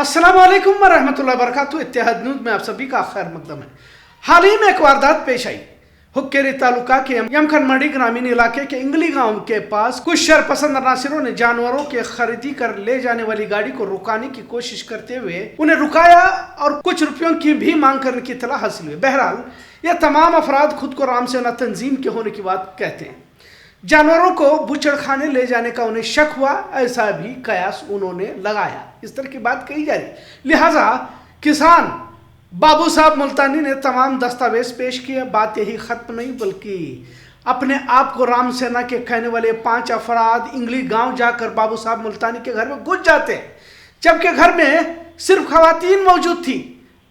अस्सलाम वालेकुम वरहमतुल्लाहि वबरकातुहू। इत्तेहाद न्यूज़ में आप सभी का खैर मकदम है। हाल ही में एक वारदात पेश आई। हुक्केरी तालुका के यमखन मंडी ग्रामीण इलाके के इंगली गांव के पास कुछ शरपसंद अनासिरों ने जानवरों के खरीदी कर ले जाने वाली गाड़ी को रुकाने की कोशिश करते हुए उन्हें रुकाया और कुछ रुपयों की भी मांग करने की इत्तला हासिल हुई। बहरहाल ये तमाम अफराद खुद को राम सेना तंजीम के होने की बात कहते हैं। जानवरों को बूचड़खाने ले जाने का उन्हें शक हुआ, ऐसा भी कयास उन्होंने लगाया। इस तरह की बात कही जा रही। लिहाजा किसान बाबू साहब मुल्तानी ने तमाम दस्तावेज पेश किए। बात यही खत्म नहीं बल्कि अपने आप को राम सेना के कहने वाले 5 अफराद इंगली गांव जाकर बाबू साहब मुल्तानी के घर में घुस जाते हैं, जबकि घर में सिर्फ खवातीन मौजूद थी।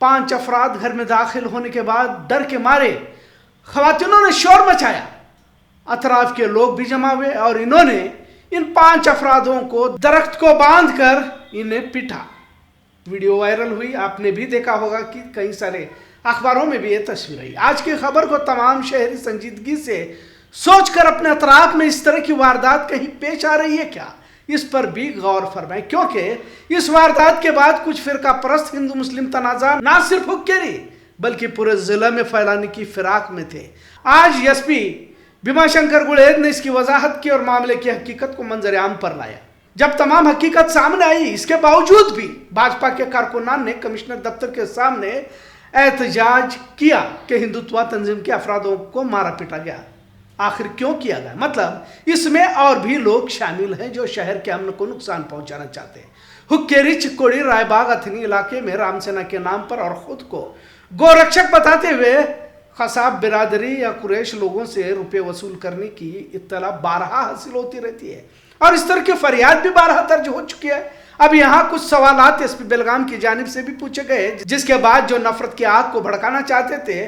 5 अफराद घर में दाखिल होने के बाद डर के मारे खवातीनों ने शोर मचाया। अतराफ के लोग भी जमा हुए और इन्होंने इन 5 अफरादों को दरख्त को बांधकर इन्हें पीटा। वीडियो वायरल हुई, आपने भी देखा होगा कि कई सारे अखबारों में भी ये तस्वीर आई। आज की खबर को तमाम शहरी संजीदगी से सोचकर अपने अतराफ में इस तरह की वारदात कहीं पेश आ रही है क्या, इस पर भी गौर फरमाएं, क्योंकि इस वारदात के बाद कुछ फिरका परस्त हिंदू मुस्लिम तनाजा ना सिर्फ हुक्केरी बल्कि पूरे जिला में फैलाने की फिराक में थे। आज एसपी भीमाशंकर गुलेर ने इसकी वजाहत की और मामले की हकीकत को मंजर आम पर लाया। जब तमाम हकीकत सामने आई, इसके बावजूद भी भाजपा के कारकुनान ने कमिश्नर दफ्तर के सामने एहतजाज किया कि हिंदुत्व तंजीम के अफरादों को मारा पीटा गया। आखिर क्यों किया गया? मतलब इसमें और भी लोग शामिल हैं जो शहर के अमन को नुकसान पहुंचाना चाहते हैं। हुक्केरी, चिक्कोड़ी, रायबाग, अथनी इलाके में रामसेना के नाम पर और खुद को गोरक्षक बताते हुए खसाब बिरादरी या कुरैश लोगों से रुपए वसूल करने की इत्तला बारहा हासिल होती रहती है और इस तरह की फरियाद भी बारहा दर्ज हो चुकी है। अब यहाँ कुछ सवालात एसपी बेलगाम की जानिब से भी पूछे गए, जिसके बाद जो नफरत की आग को भड़काना चाहते थे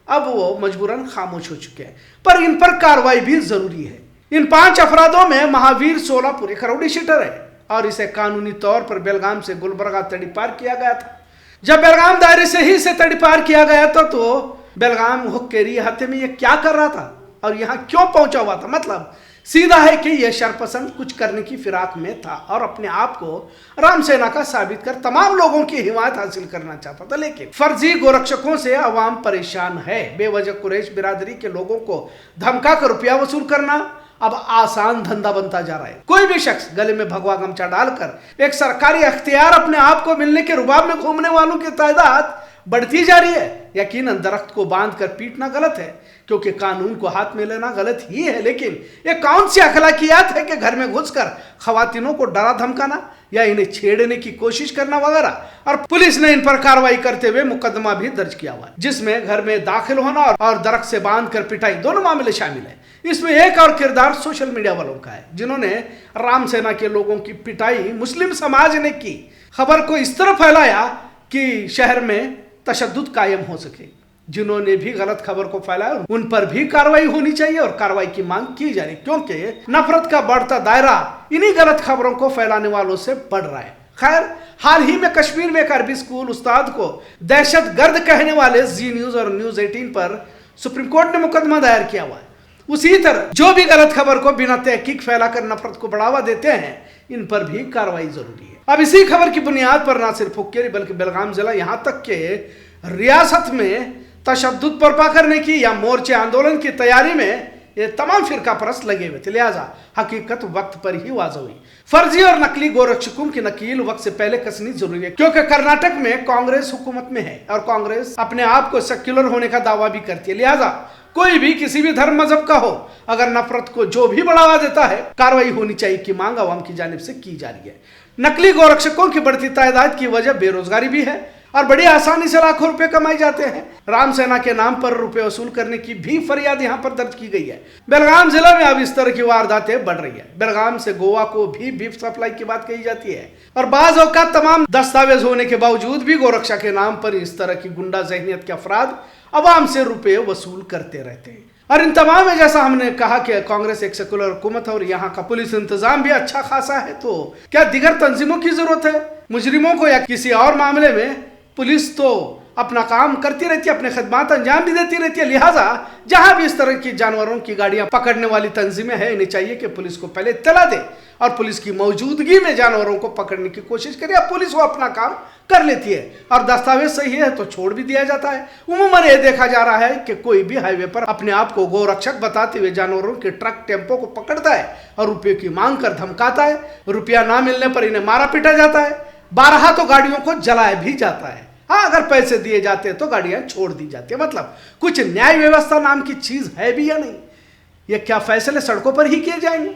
अब वो मजबूरन खामोश हो चुके हैं, पर इन पर कार्रवाई भी जरूरी है। इन 5 अफरादों में महावीर सोलापुर एक रउडी शीटर है और इसे कानूनी तौर पर बेलगाम से गुलबर्गा तड़ीपार किया गया था। जब बेलगाम दायरे से ही इसे तड़ीपार किया गया था तो बेलगाम हुक्केरी हत्या में ये क्या कर रहा था और यहाँ क्यों पहुंचा हुआ था? मतलब सीधा है कि यह शरपसंद कुछ करने की फिराक में था और अपने आप को राम सेना का साबित कर तमाम लोगों की हिमायत हासिल करना चाहता था। लेकिन फर्जी गोरक्षकों से अवाम परेशान है। बेवजह कुरैश बिरादरी के लोगों को धमका कर रुपया वसूल करना अब आसान धंधा बनता जा रहा है। कोई भी शख्स गले में भगवा गमछा डालकर एक सरकारी अख्तियार अपने आप को मिलने के रुबाब में घूमने वालों की तादाद बढ़ती जा रही है। यकीनन दरख्त को बांधकर पीटना गलत है, क्योंकि कानून को हाथ में लेना गलत ही है, लेकिन ये कौन सी अखलाकियात है कि घर में घुसकर खवातीनों को डरा धमकाना या इन्हें छेड़ने की कोशिश करना वगैरह। और पुलिस ने इन पर कार्रवाई करते हुए मुकदमा भी दर्ज किया हुआ है, जिसमें घर में दाखिल होना और दरख्त से बांधकर पिटाई दोनों मामले शामिल है। इसमें एक और किरदार सोशल मीडिया वालों का है, जिन्होंने राम सेना के लोगों की पिटाई मुस्लिम समाज ने की खबर को इस तरह फैलाया कि शहर में तशद्दुद कायम हो सके। जिन्होंने भी गलत खबर को फैलाया उन पर भी कार्रवाई होनी चाहिए और कार्रवाई की मांग की जा रही, क्योंकि नफरत का बढ़ता दायरा इन्हीं गलत खबरों को फैलाने वालों से बढ़ रहा है। खैर, हाल ही में कश्मीर में एक अरबी स्कूल उस्ताद को दहशतगर्द कहने वाले जी न्यूज और न्यूज 18 पर सुप्रीम कोर्ट ने मुकदमा दायर किया हुआ है। उसी तरह जो भी गलत खबर को बिना तहकीक फैलाकर नफरत को बढ़ावा देते हैं, इन पर भी कार्रवाई जरूरी है। अब इसी खबर की बुनियाद पर न सिर्फ हुक्केरी बल्कि बेलगाम जिला यहां तक के रियासत में तशद्दुद बर्पा करने की या मोर्चे आंदोलन की तैयारी में ये तमाम फिरका परस्त लगे हुए थे। लिहाजा हकीकत वक्त पर ही वाज़ह हुई। फर्जी और नकली गोरक्षकों की नकील वक्त से पहले कसनी जरूरी है, क्योंकि कर्नाटक में कांग्रेस हुकूमत में है और कांग्रेस अपने आप को सेक्युलर होने का दावा भी करती है। लिहाजा कोई भी किसी भी धर्म मजहब का हो, अगर नफरत को जो भी बढ़ावा देता है, कार्रवाई होनी चाहिए की मांग अवाम की जानिब से की जा रही है। नकली गोरक्षकों की बढ़ती तादाद की वजह बेरोजगारी भी है और बड़ी आसानी से लाखों रुपए कमाए जाते हैं। राम सेना के नाम पर रुपए वसूल करने की भी फरियाद यहाँ पर दर्ज की गई है। बेलगाम जिला में अब इस तरह की वारदातें बढ़ रही है। बेलगाम से गोवा को भी बीफ सप्लाई की बात कही जाती है और बाज औकात तमाम दस्तावेज होने के बावजूद भी गोरक्षा के नाम पर इस तरह की गुंडा जहनियत के अफराद अवाम से रुपए वसूल करते रहते हैं। और इन तमाम में जैसा हमने कहा कि कांग्रेस एक सेकुलर हुकूमत है और यहाँ का पुलिस इंतजाम भी अच्छा खासा है, तो क्या दिगर तंजीमों की जरूरत है? मुजरिमों को या किसी और मामले में पुलिस तो अपना काम करती रहती है, अपने खदमात अंजाम भी देती रहती है। लिहाजा जहां भी इस तरह की जानवरों की गाड़ियां पकड़ने वाली तंजीमें हैं, इन्हें चाहिए कि पुलिस को पहले इत्तला दे और पुलिस की मौजूदगी में जानवरों को पकड़ने की कोशिश करे। अब पुलिस वो अपना काम कर लेती है और दस्तावेज सही है तो छोड़ भी दिया जाता है। उमूमन ये देखा जा रहा है कि कोई भी हाईवे पर अपने आप को गौरक्षक बताते हुए जानवरों के ट्रक टेम्पो को पकड़ता है और रुपये की मांग कर धमकाता है। रुपया ना मिलने पर इन्हें मारा पीटा जाता है। 12 तो गाड़ियों को जलाया भी जाता है। हाँ, अगर पैसे दिए जाते हैं तो गाड़ियां छोड़ दी जाती है। मतलब कुछ न्याय व्यवस्था नाम की चीज है भी या नहीं? ये क्या फैसले सड़कों पर ही किए जाएंगे?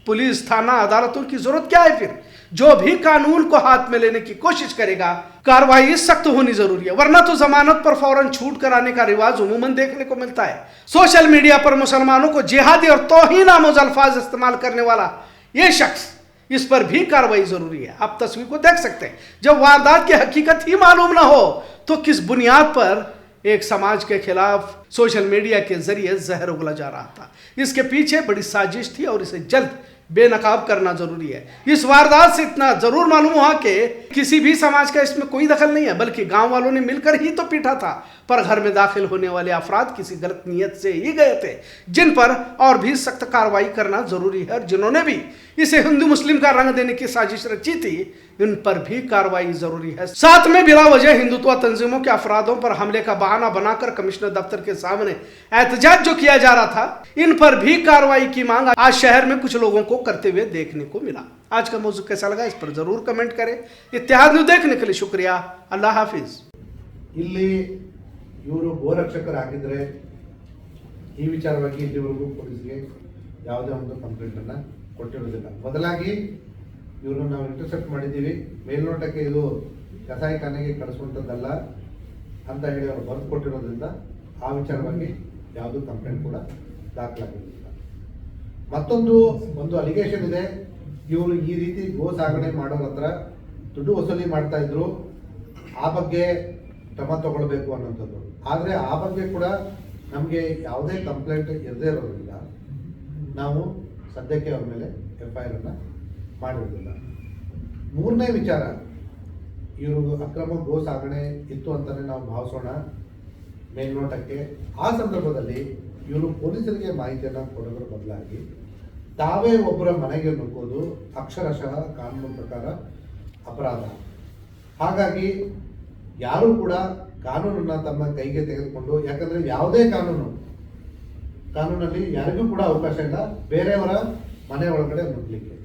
पुलिस, थाना, अदालतों की जरूरत क्या है? फिर जो भी कानून को हाथ में लेने की कोशिश करेगा, कार्रवाई सख्त होनी जरूरी है, वरना तो जमानत पर फौरन छूट कराने का रिवाज उमूमन देखने को मिलता है। सोशल मीडिया पर मुसलमानों को जिहादी और तौहीन आमोज अल्फाज इस्तेमाल करने वाला ये शख्स, इस पर भी कार्रवाई जरूरी है। आप तस्वीर को देख सकते हैं। जब वारदात की हकीकत ही मालूम ना हो तो किस बुनियाद पर एक समाज के खिलाफ सोशल मीडिया के जरिए जहर उगला जा रहा था? इसके पीछे बड़ी साजिश थी और इसे जल्द बेनकाब करना जरूरी है। इस वारदात से इतना जरूर मालूम हुआ कि किसी भी समाज का इसमें कोई दखल नहीं है, बल्कि गांव वालों ने मिलकर ही तो पीटा था। पर घर में दाखिल होने वाले अफराद किसी गलत नीयत से ही गए थे, जिन पर और भी सख्त कार्रवाई करना जरूरी है। और जिन्होंने भी इसे हिंदू मुस्लिम का रंग देने की साजिश रची थी, इन पर भी कार्रवाई जरूरी है। साथ में बिला वजह हिंदुत्व तंजीमों के अफरादों पर हमले का बहाना बनाकर कमिश्नर दफ्तर के सामने एहतजाज जो किया जा रहा था, इन पर भी कार्रवाई की मांग आज शहर में कुछ लोगों को करते हुए देखने को मिला। आज का मौजू कैसा लगा इस पर जरूर कमेंट करें। इत्तेहाद न्यूज़ देखने के लिए शुक्रिया। अल्लाह हाफिज। ಇಲ್ಲಿ ಇವರು ಗೋರಕ್ಷಕರಾಗಿದ್ದರೆ ಈ ವಿಚಾರವಾಗಿ ಇಲ್ಲಿವರೆಗೂ ಪೊಲೀಸ್ಗೆ ಯಾವುದೇ ಒಂದು ಕಂಪ್ಲೇಂಟ್ ಅನ್ನ ಕೊಟ್ಟಿರೋದಿಲ್ಲ. ಬದಲಾಗಿ ಇವ್ರನ್ನ ನಾವು ಇಂಟರ್ಸೆಪ್ಟ್ ಮಾಡಿದ್ದೀವಿ, ಮೇಲ್ನೋಟಕ್ಕೆ ಇದು ಕಸಾಯಿಖಾನೆಗೆ ಕಳಿಸುವಂಥದ್ದಲ್ಲ ಅಂತ ಹೇಳಿ ಅವರು ಬರೆದು ಕೊಟ್ಟಿರೋದ್ರಿಂದ ಆ ವಿಚಾರವಾಗಿ ಯಾವುದೂ ಕಂಪ್ಲೇಂಟ್ ಕೂಡ ದಾಖಲಾಗಿರಲಿಲ್ಲ. ಮತ್ತೊಂದು ಅಲಿಗೇಷನ್ ಇದೆ, ಇವರು ಈ ರೀತಿ ಗೋ ಸಾಗಣೆ ಮಾಡೋರ ಹತ್ರ ದುಡ್ಡು ವಸೂಲಿ ಮಾಡ್ತಾ ಇದ್ರು, ಆ ಬಗ್ಗೆ ಕ್ರಮ ತಗೊಳ್ಬೇಕು ಅನ್ನೋಂಥದ್ದು. ಆದರೆ ಆ ಬಗ್ಗೆ ಕೂಡ ನಮಗೆ ಯಾವುದೇ ಕಂಪ್ಲೇಂಟ್ ಇರದೇ ಇರೋದ್ರಿಂದ ನಾವು ಸದ್ಯಕ್ಕೆ ಅವ್ರ ಮೇಲೆ FIR ಅನ್ನು ಮಾಡಿರೋದಿಲ್ಲ. ಮೂರನೇ ವಿಚಾರ, ಇವರು ಅಕ್ರಮ ಗೋ ಸಾಗಣೆ ಇತ್ತು ಅಂತಲೇ ನಾವು ಭಾವಿಸೋಣ ಮೇಲ್ನೋಟಕ್ಕೆ. ಆ ಸಂದರ್ಭದಲ್ಲಿ ಇವರು ಪೊಲೀಸರಿಗೆ ಮಾಹಿತಿಯನ್ನು ಕೊಡೋದ್ರ ಬದಲಾಗಿ ತಾವೇ ಒಬ್ಬರ ಮನೆಗೆ ನುಗ್ಗೋದು ಅಕ್ಷರಶಃ ಕಾನೂನು ಪ್ರಕಾರ ಅಪರಾಧ. ಹಾಗಾಗಿ ಯಾರೂ ಕೂಡ ಕಾನೂನನ್ನು ತಮ್ಮ ಕೈಗೆ ತೆಗೆದುಕೊಂಡು, ಯಾಕಂದರೆ ಯಾವುದೇ ಕಾನೂನಲ್ಲಿ ಯಾರಿಗೂ ಕೂಡ ಅವಕಾಶ ಇಲ್ಲ ಬೇರೆಯವರ ಮನೆ ಒಳಗಡೆ ನುಗ್ಗಲಿಕ್ಕೆ.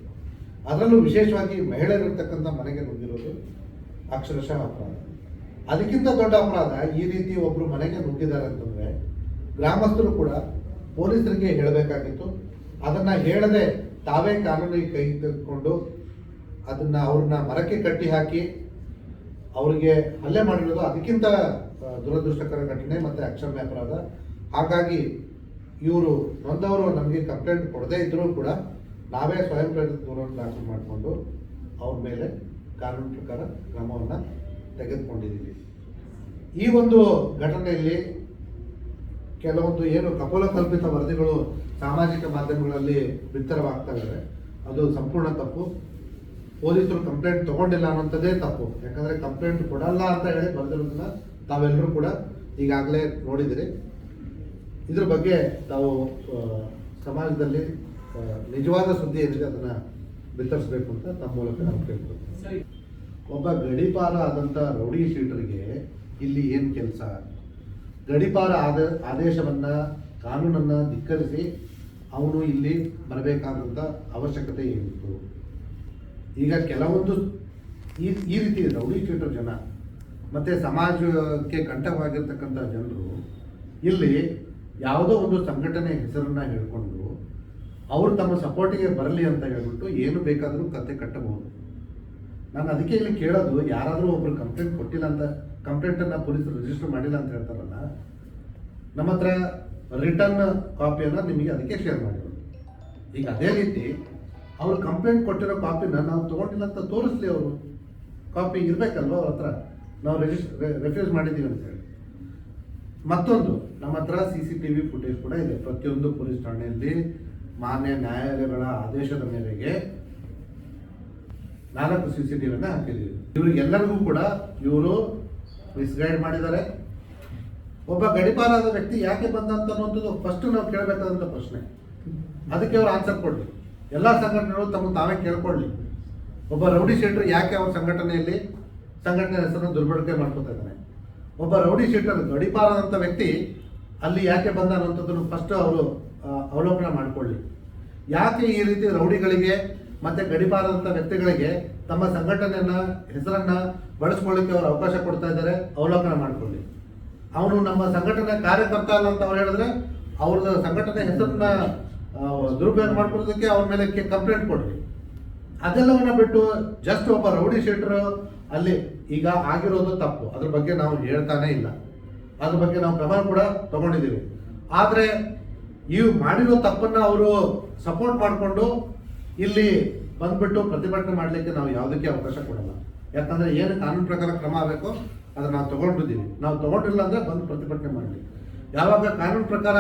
ಅದರಲ್ಲೂ ವಿಶೇಷವಾಗಿ ಮಹಿಳೆಯರಿರ್ತಕ್ಕಂಥ ಮನೆಗೆ ನುಗ್ಗಿರೋದು ಅಕ್ಷರಶಃ ಅಪರಾಧ. ಅದಕ್ಕಿಂತ ದೊಡ್ಡ ಅಪರಾಧ, ಈ ರೀತಿ ಒಬ್ಬರು ಮನೆಗೆ ನುಗ್ಗಿದ್ದಾರೆ ಅಂತಂದರೆ ಗ್ರಾಮಸ್ಥರು ಕೂಡ ಪೊಲೀಸರಿಗೆ ಹೇಳಬೇಕಾಗಿತ್ತು. ಅದನ್ನು ಹೇಳದೆ ತಾವೇ ಕಾನೂನಿಗೆ ಕೈ ತೆಗೆದುಕೊಂಡು ಅವ್ರನ್ನ ಮರಕ್ಕೆ ಕಟ್ಟಿ ಹಾಕಿ ಅವರಿಗೆ ಹಲ್ಲೆ ಮಾಡಿರೋದು ಅದಕ್ಕಿಂತ ದುರದೃಷ್ಟಕರ ಘಟನೆ ಮತ್ತು ಅಕ್ಷಮ್ಯ ಅಪರಾಧ. ಹಾಗಾಗಿ ಇವರು ನೊಂದವರು ನಮಗೆ ಕಂಪ್ಲೇಂಟ್ ಕೊಡದೇ ಇದ್ದರೂ ಕೂಡ ನಾವೇ ಸ್ವಯಂ ಪ್ರೇರಿತ ದೂರನ್ನು ದಾಖಲು ಮಾಡಿಕೊಂಡು ಅವ್ರ ಮೇಲೆ ಕಾನೂನು ಪ್ರಕಾರ ಕ್ರಮವನ್ನು ತೆಗೆದುಕೊಂಡಿದ್ದೀವಿ. ಈ ಒಂದು ಘಟನೆಯಲ್ಲಿ ಕೆಲವೊಂದು ಏನು ಕಪೋಲಕಲ್ಪಿತ ವರದಿಗಳು ಸಾಮಾಜಿಕ ಮಾಧ್ಯಮಗಳಲ್ಲಿ ಬಿತ್ತರವಾಗ್ತಾ ಇದ್ದಾರೆ, ಅದು ಸಂಪೂರ್ಣ ತಪ್ಪು. ಪೊಲೀಸರು ಕಂಪ್ಲೇಂಟ್ ತಗೊಂಡಿಲ್ಲ ಅನ್ನೋಂಥದ್ದೇ ತಪ್ಪು. ಯಾಕಂದರೆ ಕಂಪ್ಲೇಂಟ್ ಕೊಡಲ್ಲ ಅಂತ ಹೇಳಿ ಬರೆದಿರೋದನ್ನ ತಾವೆಲ್ಲರೂ ಕೂಡ ಈಗಾಗಲೇ ನೋಡಿದಿರಿ. ಇದ್ರ ಬಗ್ಗೆ ತಾವು ಸಮಾಜದಲ್ಲಿ ನಿಜವಾದ ಸುದ್ದಿ ಏನಿದೆ ಅದನ್ನು ಬಿತ್ತರಿಸಬೇಕು ಅಂತ ತಮ್ಮ ಮೂಲಕ ನಾವು ಕೇಳ್ತೀವಿ. ಒಬ್ಬ ಗಡೀಪಾರ ಆದಂಥ ರೌಡಿ ಶೀಟರ್ಗೆ ಇಲ್ಲಿ ಏನು ಕೆಲಸ? ಗಡೀಪಾರ ಆದೇಶವನ್ನು, ಕಾನೂನನ್ನು ಧಿಕ್ಕರಿಸಿ ಅವನು ಇಲ್ಲಿ ಬರಬೇಕಾದಂಥ ಅವಶ್ಯಕತೆ ಏನಿತ್ತು? ಈಗ ಕೆಲವೊಂದು ಈ ರೀತಿ ರೌಡಿ ಶೀಟರ್ ಜನ ಮತ್ತು ಸಮಾಜಕ್ಕೆ ಕಂಠವಾಗಿರ್ತಕ್ಕಂಥ ಜನರು ಇಲ್ಲಿ ಯಾವುದೋ ಒಂದು ಸಂಘಟನೆ ಹೆಸರನ್ನು ಹೇಳ್ಕೊಂಡು ಅವರು ತಮ್ಮ ಸಪೋರ್ಟಿಗೆ ಬರಲಿ ಅಂತ ಹೇಳ್ಬಿಟ್ಟು ಏನು ಬೇಕಾದರೂ ಕತೆ ಕಟ್ಟಬಹುದು. ನಾನು ಅದಕ್ಕೆ ಇಲ್ಲಿ ಕೇಳೋದು, ಯಾರಾದರೂ ಒಬ್ಬರು ಕಂಪ್ಲೇಂಟ್ ಕೊಟ್ಟಿಲ್ಲ ಅಂತ, ಕಂಪ್ಲೇಂಟನ್ನು ಪೊಲೀಸರು ರಿಜಿಸ್ಟರ್ ಮಾಡಿಲ್ಲ ಅಂತ ಹೇಳ್ತಾರಲ್ಲ, ನಮ್ಮ ಹತ್ರ ರಿಟರ್ನ್ ಕಾಪಿಯನ್ನು ನಿಮಗೆ ಅದಕ್ಕೆ ಶೇರ್ ಮಾಡಿರೋದು. ಈಗ ಅದೇ ರೀತಿ ಅವ್ರು ಕಂಪ್ಲೇಂಟ್ ಕೊಟ್ಟಿರೋ ಕಾಪಿನ ನಾವು ತೊಗೊಂಡಿಲ್ಲ ಅಂತ ತೋರಿಸ್ಲಿ. ಅವರು ಕಾಪಿ ಇರಬೇಕಲ್ವ ಅವ್ರ ಹತ್ರ, ನಾವು ರೆಫ್ಯೂಸ್ ಮಾಡಿದ್ದೀವಿ ಅಂತೇಳಿ. ಮತ್ತೊಂದು, ನಮ್ಮ ಹತ್ರ CCTV ಫುಟೇಜ್ ಕೂಡ ಇದೆ. ಪ್ರತಿಯೊಂದು ಪೊಲೀಸ್ ಠಾಣೆಯಲ್ಲಿ ಮಾನ್ಯ ನ್ಯಾಯಾಲಯಗಳ ಆದೇಶದ ಮೇರೆಗೆ 4 CCTVಯನ್ನು ಹಾಕಿದ್ದೀವಿ. ಇವರಿಗೆಲ್ಲರಿಗೂ ಕೂಡ ಇವರು ಮಿಸ್ಗೈಡ್ ಮಾಡಿದ್ದಾರೆ. ಒಬ್ಬ ಗಡಿಪಾರಾದ ವ್ಯಕ್ತಿ ಯಾಕೆ ಬಂದ ಅಂತ ಅನ್ನೋದು ಫಸ್ಟ್ ನಾವು ಕೇಳಬೇಕಾದಂಥ ಪ್ರಶ್ನೆ. ಅದಕ್ಕೆ ಅವ್ರು ಆನ್ಸರ್ ಕೊಡಲಿ. ಎಲ್ಲ ಸಂಘಟನೆಗಳು ತಮ್ಮ ತಾವೇ ಕೇಳ್ಕೊಳ್ಳಿ. ಒಬ್ಬ ರೌಡಿ ಶೀಟರ್ ಯಾಕೆ ಅವ್ರ ಸಂಘಟನೆ ಹೆಸರನ್ನು ದುರ್ಬಳಕೆ ಮಾಡ್ಕೊತಾ ಇದ್ದಾನೆ, ಒಬ್ಬ ರೌಡಿ ಶೀಟರ್ ಗಡಿಪಾರಾದಂಥ ವ್ಯಕ್ತಿ ಅಲ್ಲಿ ಯಾಕೆ ಬಂದ ಅನ್ನೋಂಥದ್ದನ್ನು ಫಸ್ಟ್ ಅವರು ಅವಲೋಕನ ಮಾಡಿಕೊಳ್ಳಿ. ಯಾಕೆ ಈ ರೀತಿ ರೌಡಿಗಳಿಗೆ ಮತ್ತು ಗಡಿಪಾರಾದಂಥ ವ್ಯಕ್ತಿಗಳಿಗೆ ತಮ್ಮ ಸಂಘಟನೆಯನ್ನ ಹೆಸರನ್ನು ಬಳಸ್ಕೊಳ್ಳಿಕ್ಕೆ ಅವರು ಅವಕಾಶ ಕೊಡ್ತಾ ಇದ್ದಾರೆ, ಅವಲೋಕನ ಮಾಡಿಕೊಳ್ಳಿ. ಅವನು ನಮ್ಮ ಸಂಘಟನೆ ಕಾರ್ಯಕರ್ತ ಅಲ್ಲ ಅಂತ ಅವ್ರು ಹೇಳಿದ್ರೆ ಅವ್ರದ್ದು ಸಂಘಟನೆ ಹೆಸರನ್ನ ದುರುಪಯೋಗ ಮಾಡ್ಕೊಳ್ಳೋದಕ್ಕೆ ಅವ್ರ ಮೇಲೆ ಕಂಪ್ಲೇಂಟ್ ಕೊಡ್ರಿ. ಅದೆಲ್ಲವನ್ನ ಬಿಟ್ಟು ಜಸ್ಟ್ ಒಬ್ಬ ರೌಡಿ ಶೀಟರ್ ಅಲ್ಲಿ ಈಗ ಆಗಿರೋದು ತಪ್ಪು, ಅದ್ರ ಬಗ್ಗೆ ನಾವು ಹೇಳ್ತಾನೆ ಇಲ್ಲ, ಅದ್ರ ಬಗ್ಗೆ ನಾವು ಕ್ರಮ ಕೂಡ ತಗೊಂಡಿದ್ದೀವಿ. ಆದರೆ ಇವು ಮಾಡಿರೋ ತಪ್ಪನ್ನ ಅವರು ಸಪೋರ್ಟ್ ಮಾಡಿಕೊಂಡು ಇಲ್ಲಿ ಬಂದ್ಬಿಟ್ಟು ಪ್ರತಿಭಟನೆ ಮಾಡಲಿಕ್ಕೆ ನಾವು ಯಾವುದಕ್ಕೆ ಅವಕಾಶ ಕೊಡಲ್ಲ. ಯಾಕಂದ್ರೆ ಏನು ಕಾನೂನು ಪ್ರಕಾರ ಕ್ರಮ ಆಗಬೇಕು ಅದನ್ನ ನಾವು ತಗೊಂಡಿದ್ದೀವಿ. ನಾವು ತಗೊಂಡಿಲ್ಲ ಅಂದ್ರೆ ಬಂದು ಪ್ರತಿಭಟನೆ ಮಾಡಲಿ. ಯಾವಾಗ ಕಾನೂನು ಪ್ರಕಾರ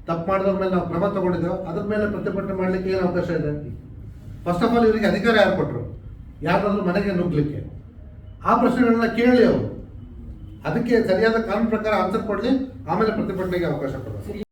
ತಪ್ಪು ಮಾಡಿದ್ರ ಮೇಲೆ ನಾವು ಕ್ರಮ ತಗೊಂಡಿದ್ದೇವೆ ಅದ್ರ ಮೇಲೆ ಪ್ರತಿಭಟನೆ ಮಾಡಲಿಕ್ಕೆ ಏನು ಅವಕಾಶ ಇದೆ? ಫಸ್ಟ್ ಆಫ್ ಆಲ್ ಇವರಿಗೆ ಅಧಿಕಾರ ಯಾರು ಕೊಟ್ಟರು? ಯಾರಾದ್ರೂ ಮನೆಗೆ ನುಗ್ಗಲಿಕ್ಕೆ? ಆ ಪ್ರಶ್ನೆಗಳನ್ನ ಕೇಳಿ ಅವರು. ಅದಕ್ಕೆ ಸರಿಯಾದ ಕಾನೂನು ಪ್ರಕಾರ ಆನ್ಸರ್ ಕೊಡಲಿ, ಆಮೇಲೆ ಪ್ರತಿಭಟನೆಗೆ ಅವಕಾಶ ಕೊಡೋದು.